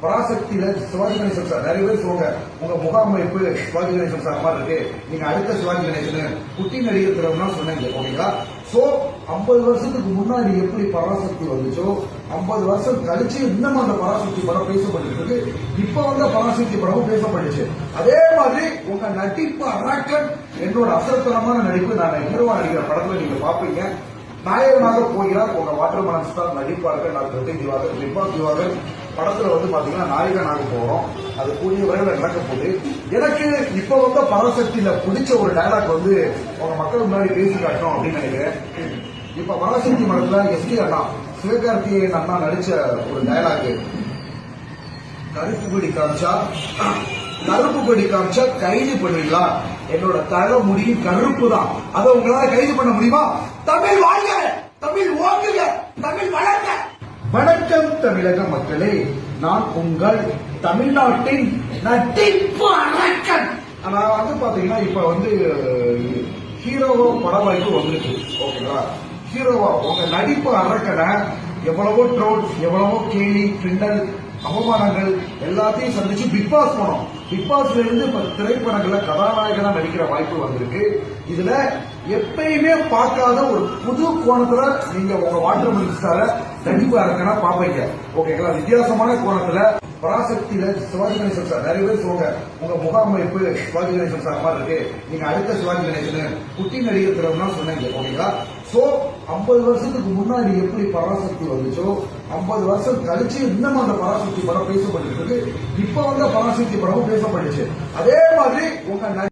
பராசக்தியில Sivaji Ganesan sir நிறைய பேர் சொல்லுவாங்க உங்க முகாமைப்பு சிவாஜி கணேசன் சார் மாதிரி இருக்கு, நீங்க அடுத்த சிவாஜி கணேசன் குட்டி நடிகர் திறவுனா சொன்னீங்க ஓகேங்களா. சோ 50 வருஷத்துக்கு முன்னாடி எப்படி பராசக்தி வந்துச்சோ 50 வருஷம் கழிச்சு இன்னும் அந்த பராசக்தி படம் பேசப்பட்டு இருக்கு. இப்ப வந்த பராசக்தி படமும் பேசப்பட்டுச்சு. அதே மாதிரி உங்க நடிப்பு அராக்கன் என்னோட அசத்தனமான நடிப்பு நான் ஹீரோவா நடிக்கிற படத்துல நீங்க பாப்பீங்க. நாயகனாக போகிறார் உங்க வாட்டர் மலன் ஸ்டார் நடிப்பார்கள். நான் பிரதீப் திவாகர் பிக் பாஸ் திவாகர் படத்துல பாத்தீங்கன்னா நாயகனாக போறோம். அது கூடிய விரைவில் நடக்க போகுது. எனக்கு இப்ப வந்த பராசக்தியில பிடிச்ச ஒரு டைலாக் உங்க மக்கள் முன்னாடி பேசி காட்டணும் அப்படின்னு நினைக்கிறேன். இப்ப பராசக்தி மடத்துல எஸ்கே அண்ணா சிவகார்த்திகேயன் அண்ணா நடிச்ச ஒரு டைலாக், கருப்பு கொடி காமிச்சா கைது பண்ணுவீங்களா? என்னோட தலை முடியும் கருப்பு தான், அதை உங்களால கைது பண்ண முடியுமா? தமிழ் வாழ்க, தமிழ் ஓங்குக, தமிழ் வளர்க. வணக்கம் தமிழக மக்களே, நான் உங்கள் தமிழ்நாட்டின் நடிப்பு அரக்கன். நான் பாத்தீங்கன்னா இப்ப ஹீரோவா பட வாய்ப்பு வந்துருக்கு ஓகேங்களா. ஹீரோவா உங்க நடிப்பு அரக்கனை எவ்வளவோ ட்ரோல், எவ்வளவோ கேலி கிண்டல் அவமானங்கள் எல்லாத்தையும் சந்திச்சு பிக் பாஸ் போனோம். பிக் பாஸ்ல இருந்து இப்ப திரைப்படங்கள்ல கதாநாயகனா நடிக்கிற வாய்ப்பு வந்திருக்கு. இதுல எப்பயுமே பார்க்காத ஒரு புது கோணத்துல நீங்க உங்க வாட்டர் மினிஸ்டரை நடிப்பு அரக்கனா பாப்பீங்க ஓகேங்களா. வித்தியாசமான கோணத்துல பராசக்தியில சிவாஜி கணேசன் சார் நிறைய பேர் சொல்லுவாங்க உங்க முகாமைப்பு சிவாஜி கணேசன் சார் மாதிரி இருக்கு, நீங்க அடுத்த சிவாஜி கணேசன் குட்டி நடிகர் திறவுனா சொன்னீங்க ஓகேங்களா. சோ 50 வருஷத்துக்கு முன்னாடி எப்படி பராசக்தி வந்துச்சோ 50 வருஷம் கழிச்சு இன்னும் அந்த பராசக்தி படம் பேசப்பட்டு இருக்கு. இப்ப வந்த பராசக்தி படமும் பேசப்பட்டுச்சு. அதே மாதிரி உங்க